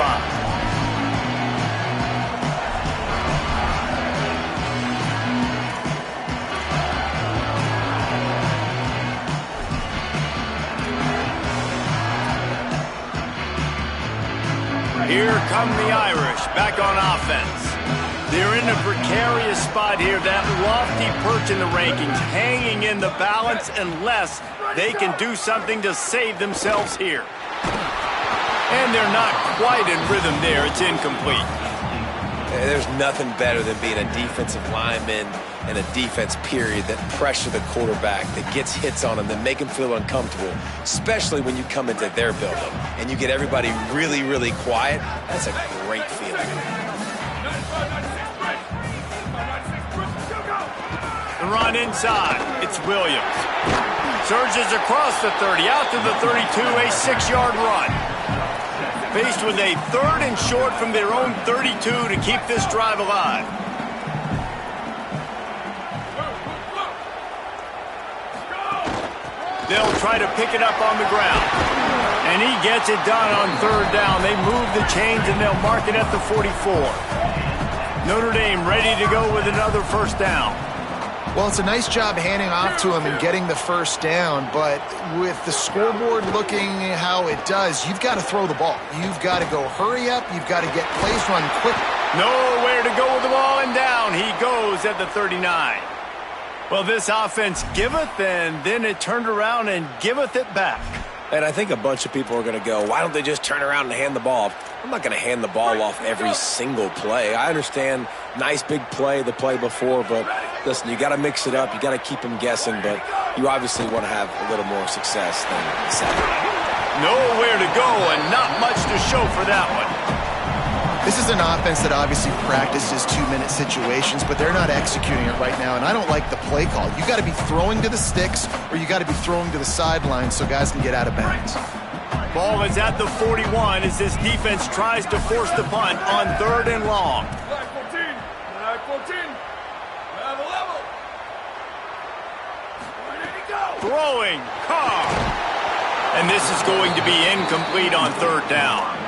Here come the Irish back on offense. They're in a precarious spot here, that lofty perch in the rankings, hanging in the balance unless they can do something to save themselves here. And they're not quite in rhythm there. It's incomplete. There's nothing better than being a defensive lineman and a defense period that pressure the quarterback, that gets hits on him, that make him feel uncomfortable, especially when you come into their building and you get everybody really, really quiet. That's a great feeling. The run inside. It's Williams. Surges across the 30, out to the 32, a 6-yard run. Faced with a 3rd and short from their own 32 to keep this drive alive. They'll try to pick it up on the ground. And he gets it done on 3rd down. They move the chains and they'll mark it at the 44. Notre Dame ready to go with another 1st down. Well, it's a nice job handing off to him and getting the 1st down, but with the scoreboard looking how it does, you've got to throw the ball. You've got to go hurry up. You've got to get plays run quick. Nowhere to go with the ball, and down he goes at the 39. Well, this offense giveth, and then it turned around and giveth it back. And I think a bunch of people are going to go, why don't they just turn around and hand the ball off? I'm not going to hand the ball off every single play. I understand nice big play the play before, but listen, you got to mix it up. You got to keep them guessing, but you obviously want to have a little more success than Saturday. Nowhere to go and not much to show for that one. This is an offense that obviously practices 2-minute situations, but they're not executing it right now, and I don't like the play call. You got to be throwing to the sticks, or you got to be throwing to the sidelines so guys can get out of bounds. Ball is at the 41 as this defense tries to force the punt on 3rd and long. Flag 14. Flag 14. Level. Where did he go? Throwing, Carr. And this is going to be incomplete on 3rd down.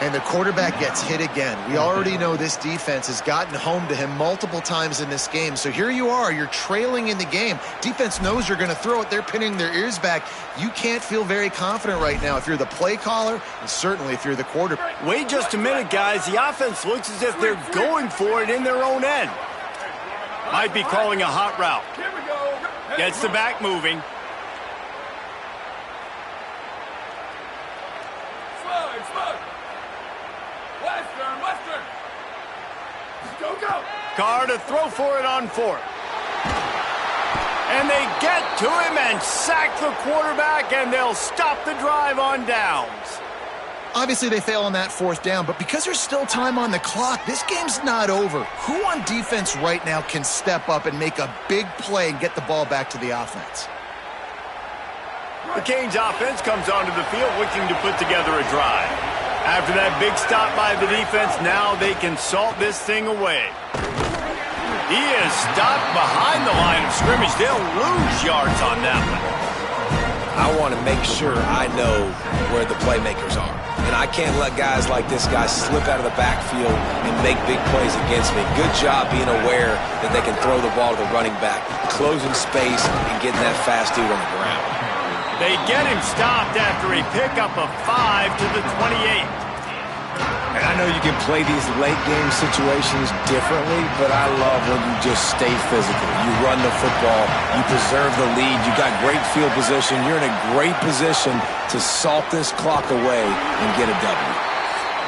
And the quarterback gets hit again. We already know this defense has gotten home to him multiple times in this game. So here you are, you're trailing in the game. Defense knows you're going to throw it. They're pinning their ears back. You can't feel very confident right now if you're the play caller, and certainly if you're the quarterback. Wait just a minute, guys. The offense looks as if they're going for it in their own end. Might be calling a hot route. Here we go. Gets the back moving. Slide. Western. Go. Carr to throw for it on 4th. And they get to him and sack the quarterback, and they'll stop the drive on downs. Obviously, they fail on that 4th down, but because there's still time on the clock, this game's not over. Who on defense right now can step up and make a big play and get the ball back to the offense? The Canes offense comes onto the field looking to put together a drive. After that big stop by the defense, now they can salt this thing away. He is stopped behind the line of scrimmage. They'll lose yards on that one. I want to make sure I know where the playmakers are. And I can't let guys like this guy slip out of the backfield and make big plays against me. Good job being aware that they can throw the ball to the running back, closing space, and getting that fast dude on the ground. They get him stopped after a pickup of 5 to the 28. And I know you can play these late game situations differently, but I love when you just stay physical. You run the football, you preserve the lead, you got great field position, you're in a great position to salt this clock away and get a W.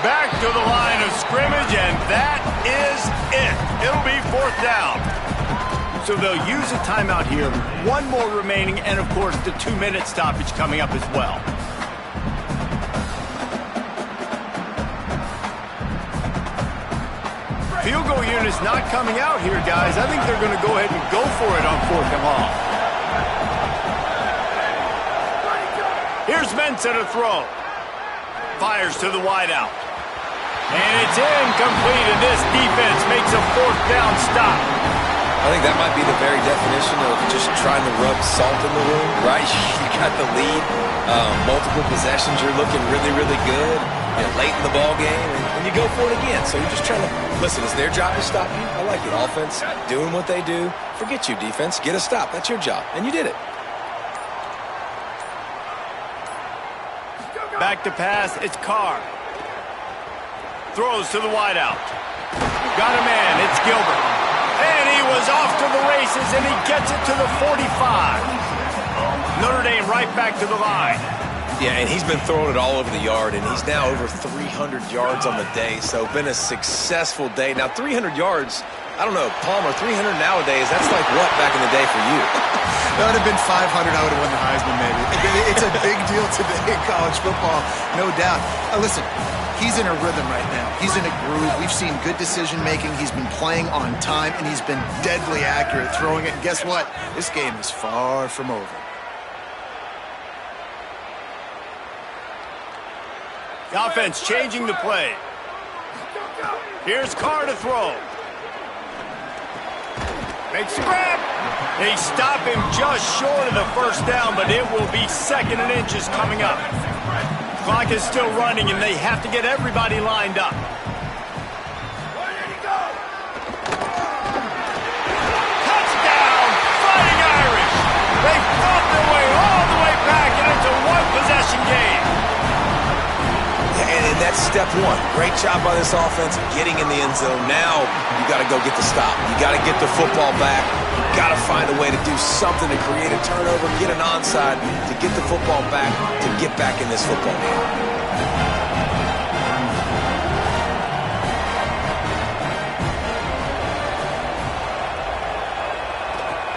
back to the line of scrimmage, and that is it. It'll be 4th down. So they'll use a timeout here. 1 more remaining, and of course the 2-minute stoppage coming up as well. Field goal unit's not coming out here, guys. I think they're going to go ahead and go for it on 4th and long. Here's Mensa to throw. Fires to the wideout. And it's incomplete, and this defense makes a 4th down stop. I think that might be the very definition of just trying to rub salt in the wound, right? You got the lead, multiple possessions, you're looking really, really good, late in the ball game, and you go for it again. So you're just trying to, listen, it's their job to stop you. I like it. Offense, doing what they do. Forget you, defense. Get a stop. That's your job, and you did it. Back to pass, it's Carr. Throws to the wideout. Got a man, it's Gilbert. And he was off to the races, and he gets it to the 45. Notre Dame right back to the line. Yeah, and he's been throwing it all over the yard, and he's now over 300 yards on the day, so been a successful day. Now, 300 yards, I don't know, Palmer, 300 nowadays, that's like what back in the day for you? That would have been 500. I would have won the Heisman, maybe. It's a big deal today in college football, no doubt. Listen, he's in a rhythm right now. He's in a groove. We've seen good decision-making. He's been playing on time, and he's been deadly accurate throwing it. And guess what? This game is far from over. The offense changing the play. Here's Carr to throw. Makes a grab. They stop him just short of the 1st down, but it will be 2nd and inches coming up. Clock is still running, and they have to get everybody lined up. Touchdown, Fighting Irish. They fought their way all the way back, and it's a 1-possession game. And that's step 1. Great job by this offense getting in the end zone. Now you got to go get the stop. You got to get the football back. You got to find a way to do something to create a turnover, get an onside, to get the football back, to get back in this football game.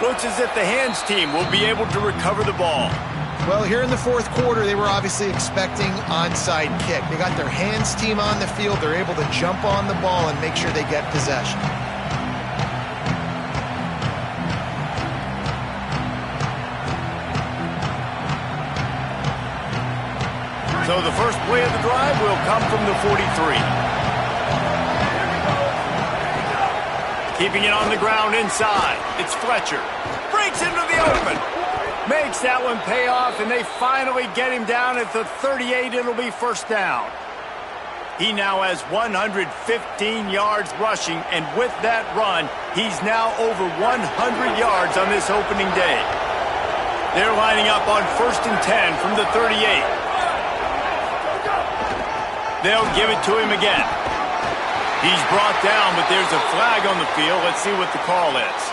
Looks as if the hands team will be able to recover the ball. Well, here in the 4th quarter, they were obviously expecting onside kick. They got their hands team on the field. They're able to jump on the ball and make sure they get possession. So the first play of the drive will come from the 43. Keeping it on the ground inside. It's Fletcher. Breaks into the open. Makes that one pay off, and they finally get him down at the 38. It'll be 1st down. He now has 115 yards rushing, and with that run, he's now over 100 yards on this opening day. They're lining up on 1st and 10 from the 38. They'll give it to him again. He's brought down, but there's a flag on the field. Let's see what the call is.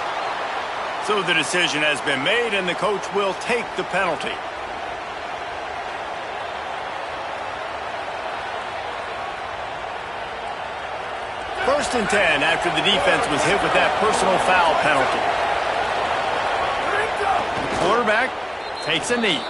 So the decision has been made, and the coach will take the penalty. First and 10 after the defense was hit with that personal foul penalty. Quarterback takes a knee.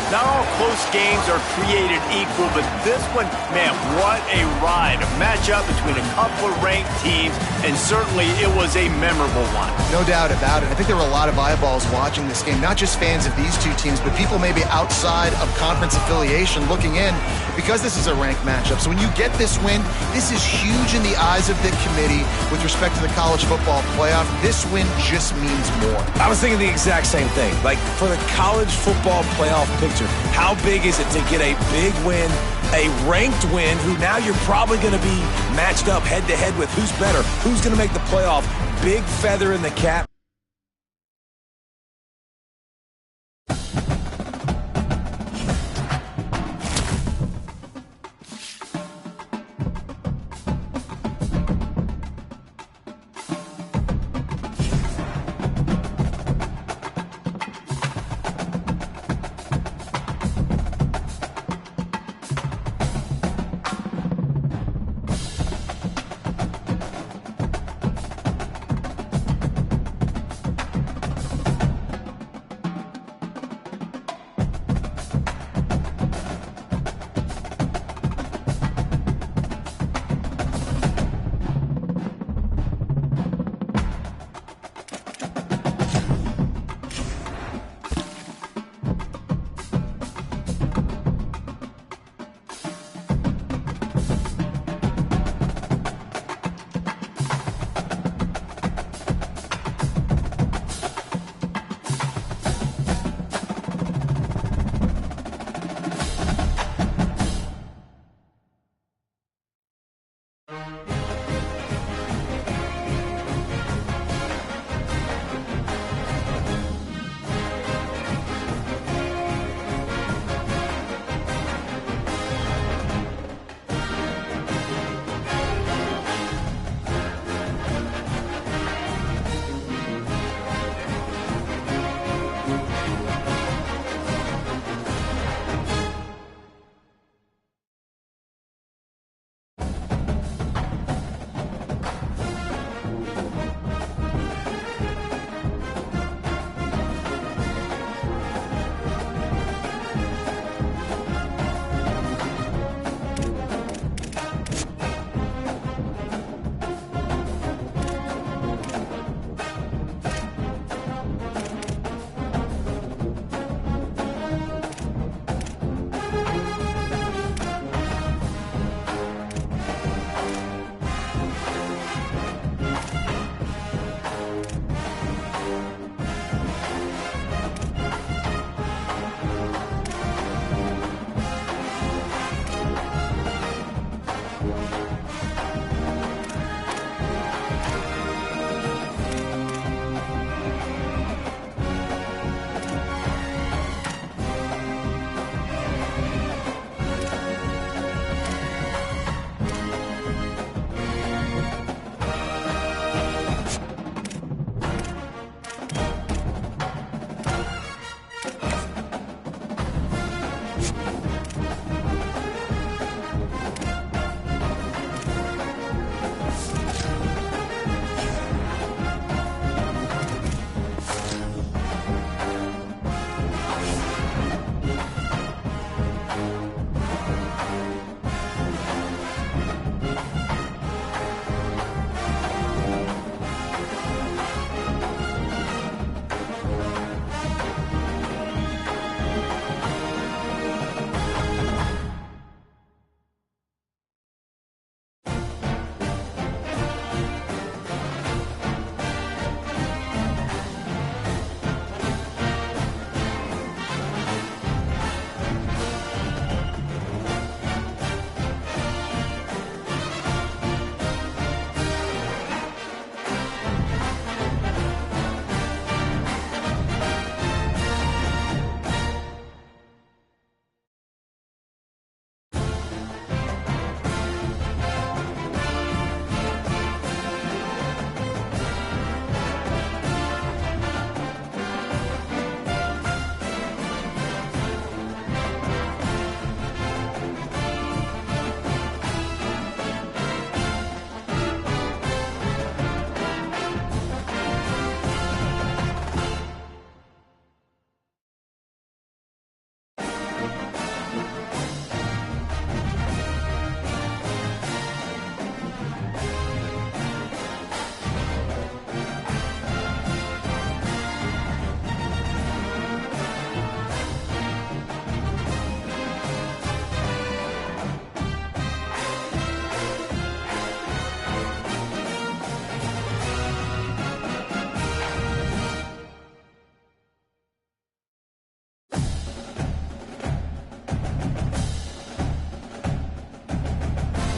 Not all close games are created equal, but this one, man, what a ride. A matchup between a couple of ranked teams, and certainly it was a memorable one. No doubt about it. I think there were a lot of eyeballs watching this game, not just fans of these two teams, but people maybe outside of conference affiliation looking in, because this is a ranked matchup. So when you get this win, this is huge in the eyes of the committee with respect to the college football playoff. This win just means more. I was thinking the exact same thing. Like, for the college football playoff picture, how big is it to get a big win, a ranked win, who now you're probably going to be matched up head-to-head with who's better, who's going to make the playoff. Big feather in the cap.